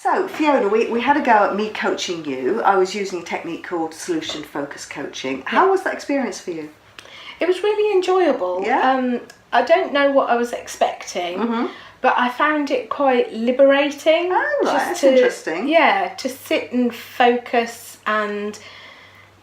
So Fiona, we had a go at me coaching you. I was using a technique called solution focused coaching. How was that experience for you? It was really enjoyable. Yeah. I don't know what I was expecting, but I found it quite liberating. Oh, right, that's interesting. Yeah, to sit and focus and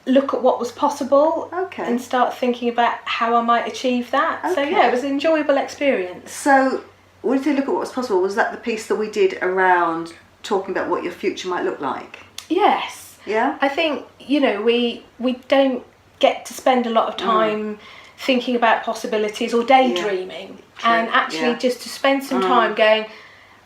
look at what was possible. Okay. And start thinking about how I might achieve that. Okay. So yeah, it was an enjoyable experience. So when you say look at what was possible, was that the piece that we did around talking about what your future might look like? Yes. Yeah. I think, we don't get to spend a lot of time thinking about possibilities or daydreaming. True. And actually just to spend some time going,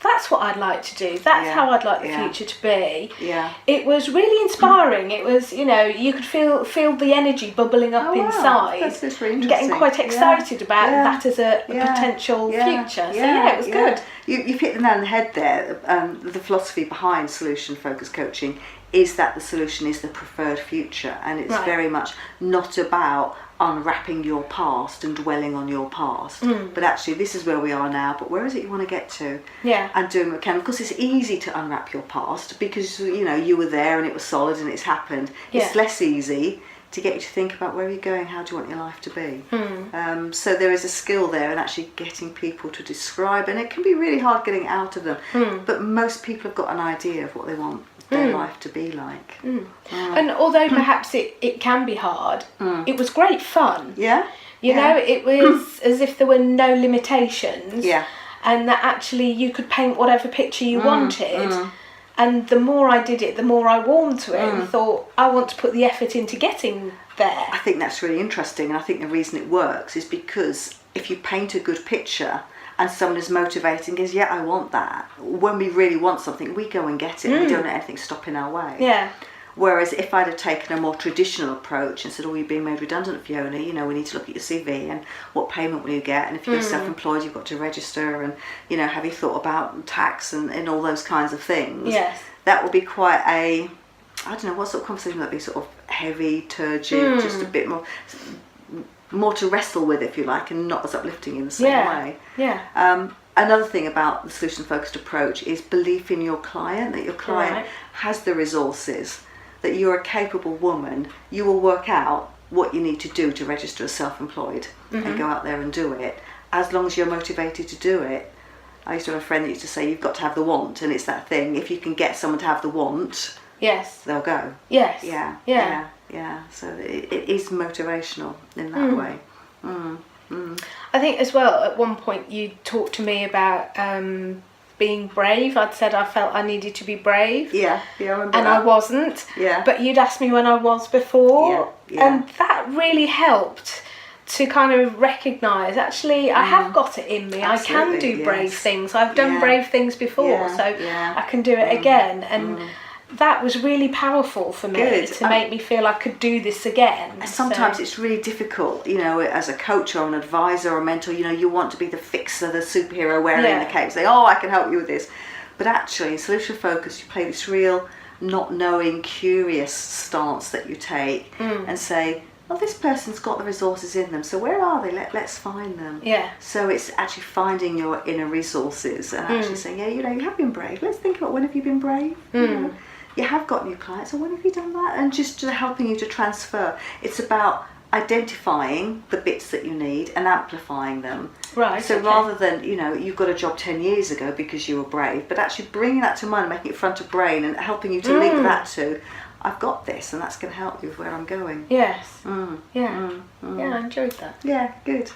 that's what I'd like to do. That's how I'd like the future to be. Yeah. It was really inspiring. It was, you could feel the energy bubbling up inside. That's really interesting. Getting quite excited about that as a potential future. So it was good. You've hit the nail on the head there. The philosophy behind solution focused coaching is that the solution is the preferred future, and it's very much not about unwrapping your past and dwelling on your past, but actually this is where we are now, but where is it you want to get to? And doing what you can. Of course, it's easy to unwrap your past because you were there and it was solid and it's happened. It's less easy to get you to think about where you're going, how do you want your life to be. So there is a skill there in actually getting people to describe, and it can be really hard getting out of them, but most people have got an idea of what they want their life to be like. And although perhaps it can be hard, it was great fun. It was as if there were no limitations, and that actually you could paint whatever picture you wanted. And the more I did it, the more I warmed to it and thought, I want to put the effort into getting there. I think that's really interesting, and I think the reason it works is because if you paint a good picture and someone is motivated and goes, I want that, when we really want something, we go and get it. We don't let anything stop in our way. Whereas if I'd have taken a more traditional approach and said, you're being made redundant, Fiona, we need to look at your CV and what payment will you get, and if you're self-employed, you've got to register, and have you thought about tax and all those kinds of things. That would be quite I don't know, what sort of conversation would that be? Sort of heavy, turgid, just a bit more to wrestle with, if you like, and not as uplifting in the same way. Another thing about the solution focused approach is belief in your client, that your client has the resources, that you're a capable woman. You will work out what you need to do to register as self-employed and go out there and do it, as long as you're motivated to do it. I used to have a friend that used to say, you've got to have the want, and it's that thing, if you can get someone to have the want, they'll go. So it is motivational in that way. I think as well, at one point you talked to me about being brave. I'd said I felt I needed to be brave. I remember and that. I wasn't. But you'd asked me when I was before, and that really helped to kind of recognise, actually, I have got it in me. Absolutely, I can do brave things. I've done brave things before, so I can do it again. And that was really powerful for me to make me feel I could do this again. Sometimes it's really difficult, as a coach or an advisor or a mentor, you want to be the fixer, the superhero wearing the cape, say, I can help you with this. But actually, in solution focus, you play this real not knowing, curious stance that you take and say, well, this person's got the resources in them, so where are they? Let's find them. So it's actually finding your inner resources and actually saying, you have been brave. Let's think about, when have you been brave? You have got new clients, so when have you done that? And just helping you to transfer. It's about identifying the bits that you need and amplifying them. So rather than, you've got a job 10 years ago because you were brave, but actually bringing that to mind, making it front of brain and helping you to link that to, I've got this, and that's going to help you with where I'm going. I enjoyed that. Good.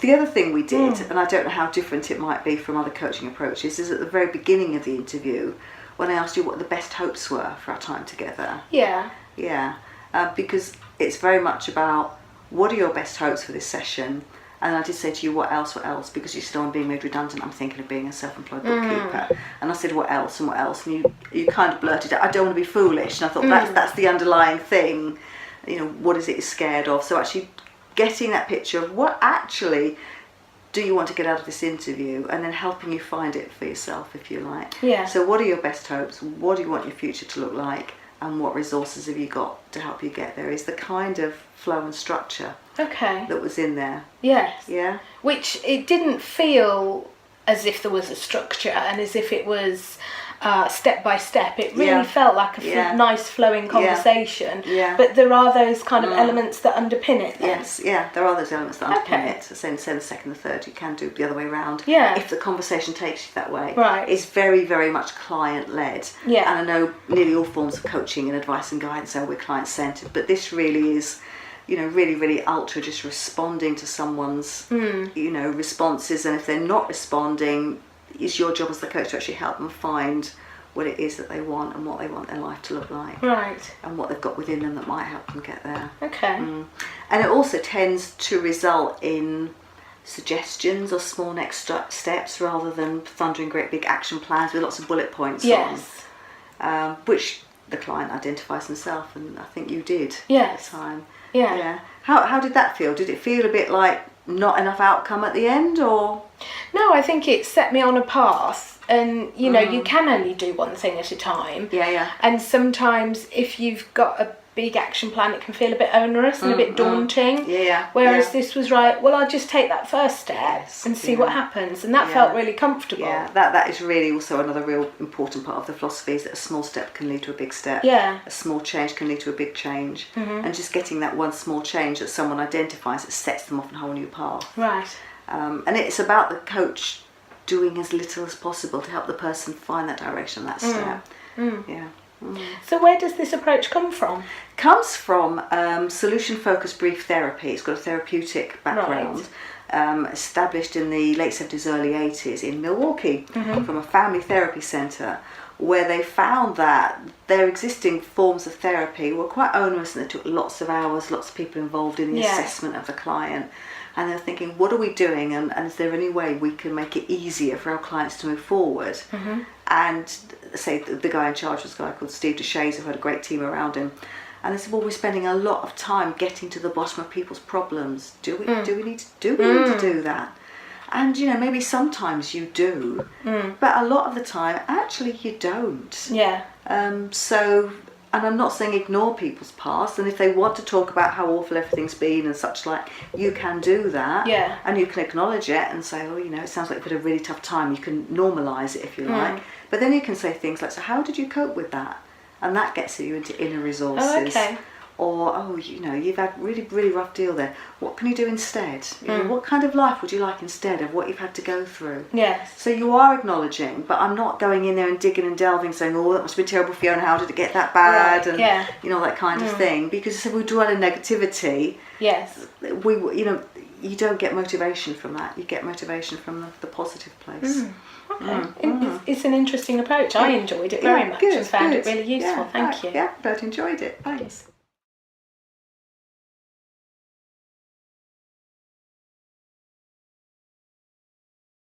The other thing we did, and I don't know how different it might be from other coaching approaches, is at the very beginning of the interview, when I asked you what the best hopes were for our time together. Because it's very much about, what are your best hopes for this session? And I did say to you, what else, because you said, I'm being made redundant, I'm thinking of being a self-employed bookkeeper. And I said, what else? And you kind of blurted out, I don't want to be foolish. And I thought, that's the underlying thing. What is it you're scared of? So actually getting that picture of what actually do you want to get out of this interview, and then helping you find it for yourself, if you like. So what are your best hopes? What do you want your future to look like? And what resources have you got to help you get there? Is the kind of flow and structure that was in there. Which it didn't feel as if there was a structure and as if it was step by step. It really felt like a nice flowing conversation. Yeah. But there are those kind of elements that underpin it then. Yes, there are those elements that underpin it. So say the second, the third, you can do it the other way around. Yeah. If the conversation takes you that way. Right. It's very, very much client-led. Yeah. And I know nearly all forms of coaching and advice and guidance are client-centred, but this really is, really, really ultra just responding to someone's, responses. And if they're not responding, it's your job as the coach to actually help them find what it is that they want and what they want their life to look like. Right. And what they've got within them that might help them get there. Okay. And it also tends to result in suggestions or small next steps rather than thundering great big action plans with lots of bullet points on, which the client identifies himself, and I think you did at the time. Yeah. How did that feel? Did it feel a bit like not enough outcome at the end, or? No, I think it set me on a path, and you can only do one thing at a time. Yeah. And sometimes if you've got a big action plan, it can feel a bit onerous and a bit daunting. Yeah. Whereas this was I'll just take that first step and see what happens, and that felt really comfortable. Yeah, that is really also another real important part of the philosophy, is that a small step can lead to a big step. Yeah. A small change can lead to a big change. And just getting that one small change that someone identifies, it sets them off on a whole new path. Right. And it's about the coach doing as little as possible to help the person find that direction, that step. Yeah. So where does this approach come from? Comes from solution-focused brief therapy. It's got a therapeutic background. Established in the late 70s, early 80s in Milwaukee from a family therapy centre, where they found that their existing forms of therapy were quite onerous and they took lots of hours, lots of people involved in the assessment of the client. And they're thinking, what are we doing, and is there any way we can make it easier for our clients to move forward? And say the guy in charge was a guy called Steve DeShazer, who had a great team around him. And they said, well, we're spending a lot of time getting to the bottom of people's problems. Do we need to do that? And maybe sometimes you do, but a lot of the time actually you don't. Yeah. And I'm not saying ignore people's past, and if they want to talk about how awful everything's been and such like, you can do that. Yeah. And you can acknowledge it and say, oh, it sounds like you've had a really tough time. You can normalise it if you like. But then you can say things like, so how did you cope with that? And that gets you into inner resources. Oh, okay. Or, you've had really, really rough deal there. What can you do instead? What kind of life would you like instead of what you've had to go through? Yes. So you are acknowledging, but I'm not going in there and digging and delving, saying, oh, that must have been terrible, Fiona, how did it get that bad? Right. And, that kind of thing. Because if we dwell in negativity, yes, you don't get motivation from that. You get motivation from the positive place. Okay. It's an interesting approach. I enjoyed it very much and found it really useful. Thank you. Yeah, but enjoyed it. Thanks.